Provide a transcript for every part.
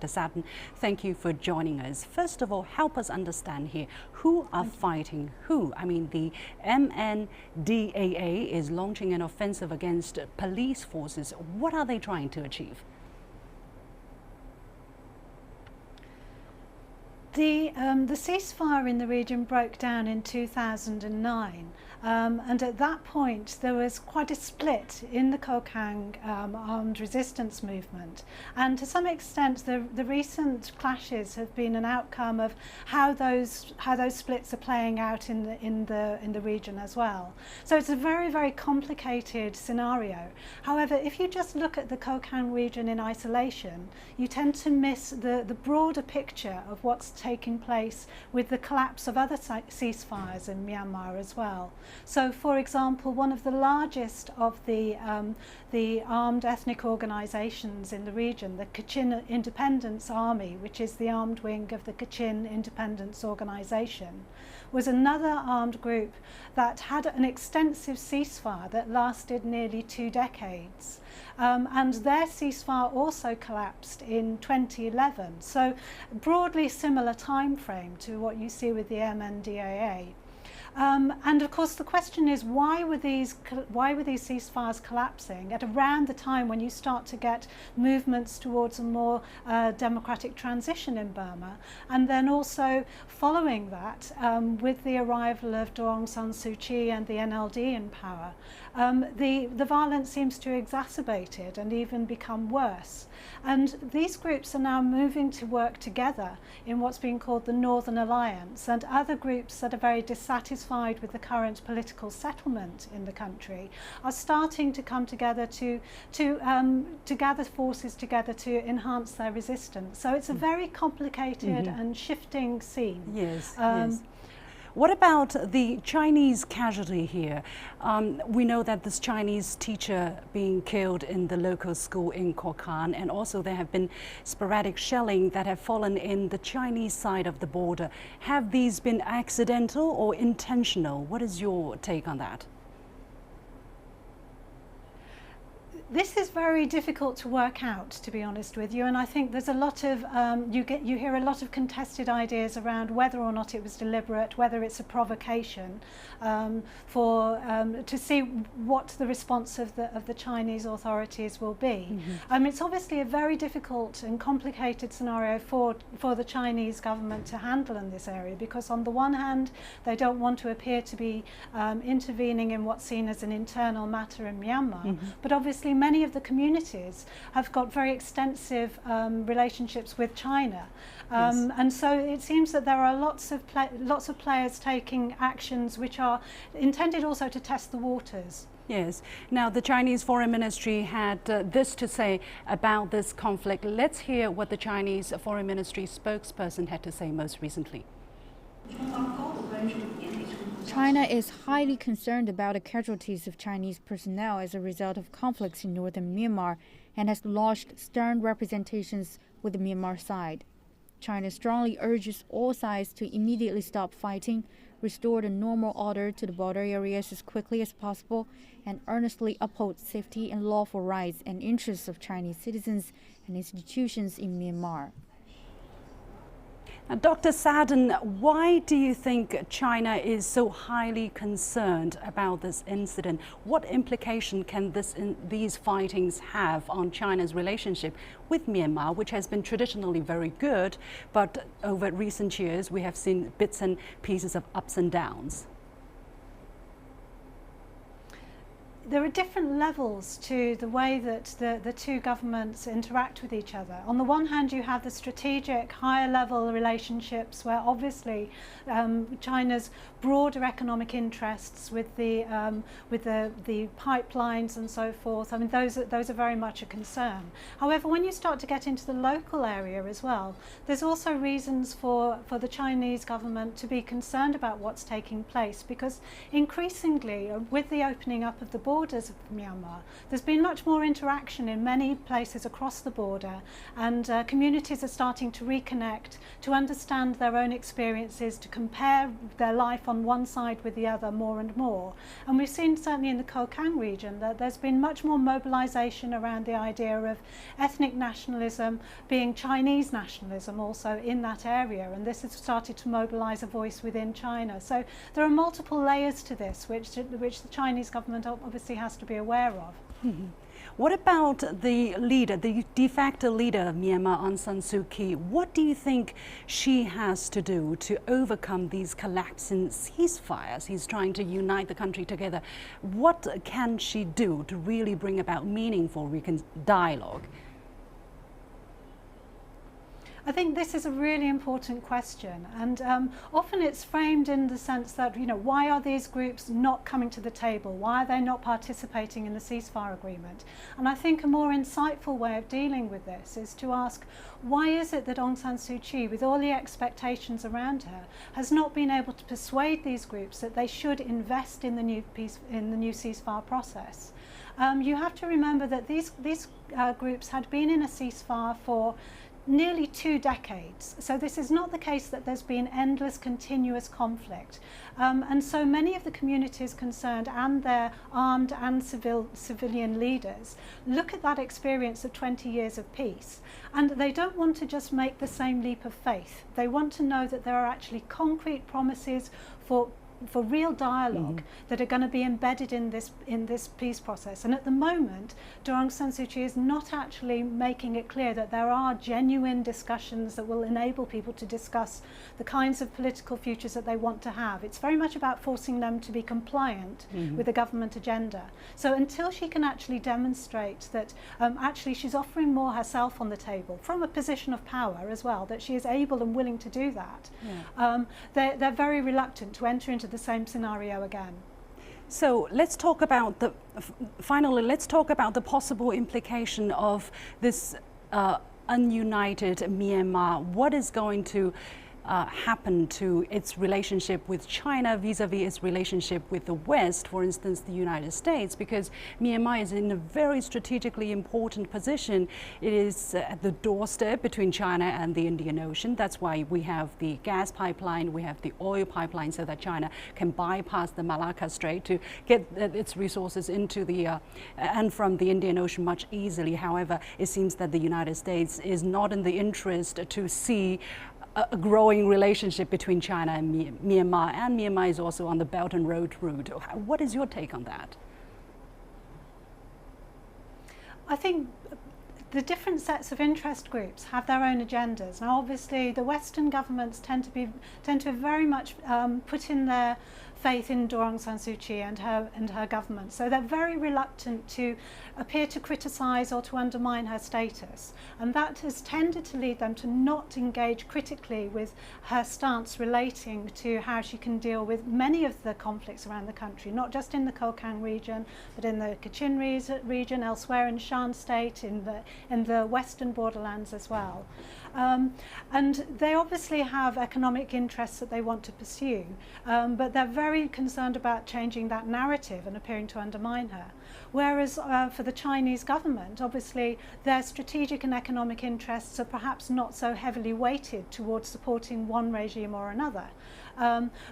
Dr. Satin, thank you for joining us. First of all, help us understand here, who are fighting who? I mean, the MNDAA is launching an offensive against police forces. What are they trying to achieve? The ceasefire in the region broke down in 2009, and at that point there was quite a split in the Kokang armed resistance movement, and to some extent the recent clashes have been an outcome of how those splits are playing out in the region as well. So it's a very complicated scenario. However, if you just look at the Kokang region in isolation, you tend to miss the broader picture of what's taking place with the collapse of other ceasefires in Myanmar as well. So, for example, one of the largest of the armed ethnic organisations in the region, the Kachin Independence Army, which is the armed wing of the Kachin Independence Organisation, was another armed group that had an extensive ceasefire that lasted nearly 2 decades. And their ceasefire also collapsed in 2011. So broadly similar time frame to what you see with the MNDAA. And of course the question is, why were these ceasefires collapsing at around the time when you start to get movements towards a more democratic transition in Burma, and then also following that with the arrival of Aung San Suu Kyi and the NLD in power, the violence seems to have exacerbated and even become worse. And these groups are now moving to work together in what's being called the Northern Alliance, and other groups that are very dissatisfied with the current political settlement in the country are starting to come together to gather forces together to enhance their resistance. So it's a very complicated and shifting scene. Yes, yes. What about the Chinese casualty here? We know that this Chinese teacher being killed in the local school in Kokang, and also there have been sporadic shelling that have fallen in the Chinese side of the border. Have these been accidental or intentional? What is your take on that? This is very difficult to work out, to be honest with you, and I think there's a lot of you hear a lot of contested ideas around whether or not it was deliberate, whether it's a provocation, to see what the response of the Chinese authorities will be. It's obviously a very difficult and complicated scenario for the Chinese government to handle in this area, because on the one hand they don't want to appear to be intervening in what's seen as an internal matter in Myanmar, but obviously many of the communities have got very extensive relationships with China, and so it seems that there are lots of players taking actions which are intended also to test the waters. Yes. Now, the Chinese Foreign Ministry had this to say about this conflict. Let's hear what the Chinese Foreign Ministry spokesperson had to say most recently. China is highly concerned about the casualties of Chinese personnel as a result of conflicts in northern Myanmar, and has lodged stern representations with the Myanmar side. China strongly urges all sides to immediately stop fighting, restore the normal order to the border areas as quickly as possible, and earnestly uphold safety and lawful rights and interests of Chinese citizens and institutions in Myanmar. Now, Dr. Satin, why do you think China is so highly concerned about this incident? What implication can these fightings have on China's relationship with Myanmar, which has been traditionally very good, but over recent years we have seen bits and pieces of ups and downs? There are different levels to the way that the two governments interact with each other. On the one hand, you have the strategic higher level relationships where obviously China's broader economic interests with the pipelines and so forth, I mean, those are very much a concern. However, when you start to get into the local area as well, there's also reasons for the Chinese government to be concerned about what's taking place, because increasingly with the opening up of the border, borders of Myanmar. There's been much more interaction in many places across the border, and communities are starting to reconnect, to understand their own experiences, to compare their life on one side with the other more and more. And we've seen certainly in the Kokang region that there's been much more mobilization around the idea of ethnic nationalism being Chinese nationalism also in that area, and this has started to mobilize a voice within China. So there are multiple layers to this which the Chinese government obviously has to be aware of. Mm-hmm. What about the leader, the de facto leader of Myanmar, Aung San Suu Kyi? What do you think she has to do to overcome these collapsing ceasefires? He's trying to unite the country together. What can she do to really bring about meaningful dialogue? I think this is a really important question, and often it's framed in the sense that, you know, why are these groups not coming to the table? Why are they not participating in the ceasefire agreement? And I think a more insightful way of dealing with this is to ask, why is it that Aung San Suu Kyi, with all the expectations around her, has not been able to persuade these groups that they should invest in the new ceasefire process? You have to remember that these groups had been in a ceasefire for nearly 2 decades. So this is not the case that there's been endless continuous conflict. And so many of the communities concerned and their armed and civilian leaders look at that experience of 20 years of peace, and they don't want to just make the same leap of faith. They want to know that there are actually concrete promises for real dialogue that are going to be embedded in this peace process. And at the moment, Aung San Suu Kyi is not actually making it clear that there are genuine discussions that will enable people to discuss the kinds of political futures that they want to have. It's very much about forcing them to be compliant with the government agenda. So until she can actually demonstrate that actually she's offering more herself on the table from a position of power as well, that she is able and willing to do that, they're very reluctant to enter into the same scenario again. So let's talk about finally, let's talk about the possible implication of this ununited Myanmar. What is going to happen to its relationship with China vis-a-vis its relationship with the West, for instance, the United States, because Myanmar is in a very strategically important position. It is at the doorstep between China and the Indian Ocean. That's why we have the gas pipeline, we have the oil pipeline, so that China can bypass the Malacca Strait to get its resources into the and from the Indian Ocean much easily. However, it seems that the United States is not in the interest to see a growing relationship between China and Myanmar, and Myanmar is also on the Belt and Road route. What is your take on that? I think the different sets of interest groups have their own agendas. Now, obviously, the Western governments tend to very much put in their faith in Aung San Suu Kyi and her government. So they're very reluctant to appear to criticise or to undermine her status. And that has tended to lead them to not engage critically with her stance relating to how she can deal with many of the conflicts around the country, not just in the Kokang region, but in the Kachin region, elsewhere in Shan State, in the western borderlands as well. And they obviously have economic interests that they want to pursue, but they're very concerned about changing that narrative and appearing to undermine her. Whereas for the Chinese government, obviously their strategic and economic interests are perhaps not so heavily weighted towards supporting one regime or another.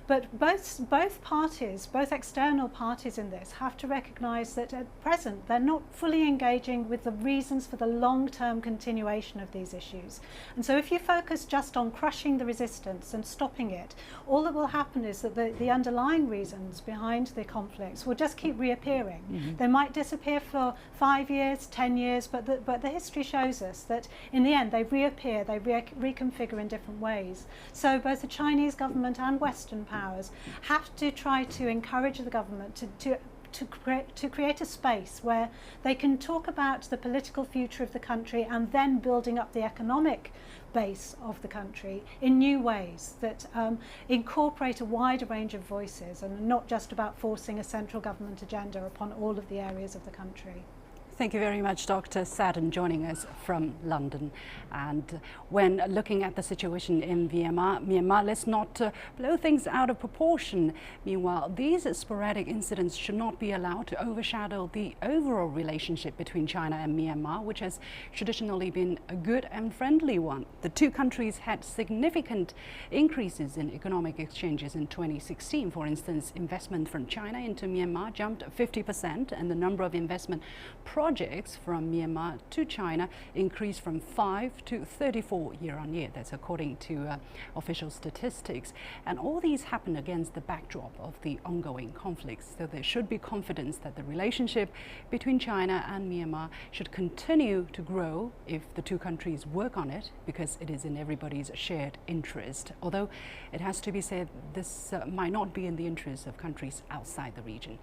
But both parties, both external parties in this, have to recognise that at present they're not fully engaging with the reasons for the long-term continuation of these issues. And so if you focus just on crushing the resistance and stopping it, all that will happen is that the underlying reasons behind the conflicts will just keep reappearing. They might disappear for 5 years, 10 years, but the history shows us that in the end they reappear, they reconfigure in different ways. So both the Chinese government and Western powers have to try to encourage the government to create a space where they can talk about the political future of the country and then building up the economic base of the country in new ways that incorporate a wider range of voices and not just about forcing a central government agenda upon all of the areas of the country. Thank you very much, Dr. Sadden, joining us from London. And when looking at the situation in Myanmar, let's not blow things out of proportion. Meanwhile, these sporadic incidents should not be allowed to overshadow the overall relationship between China and Myanmar, which has traditionally been a good and friendly one. The two countries had significant increases in economic exchanges in 2016. For instance, investment from China into Myanmar jumped 50%, and the number of investment projects from Myanmar to China increased from 5 to 34 year on year. That's according to official statistics. And all these happen against the backdrop of the ongoing conflicts. So there should be confidence that the relationship between China and Myanmar should continue to grow if the two countries work on it, because it is in everybody's shared interest. Although it has to be said, this might not be in the interest of countries outside the region.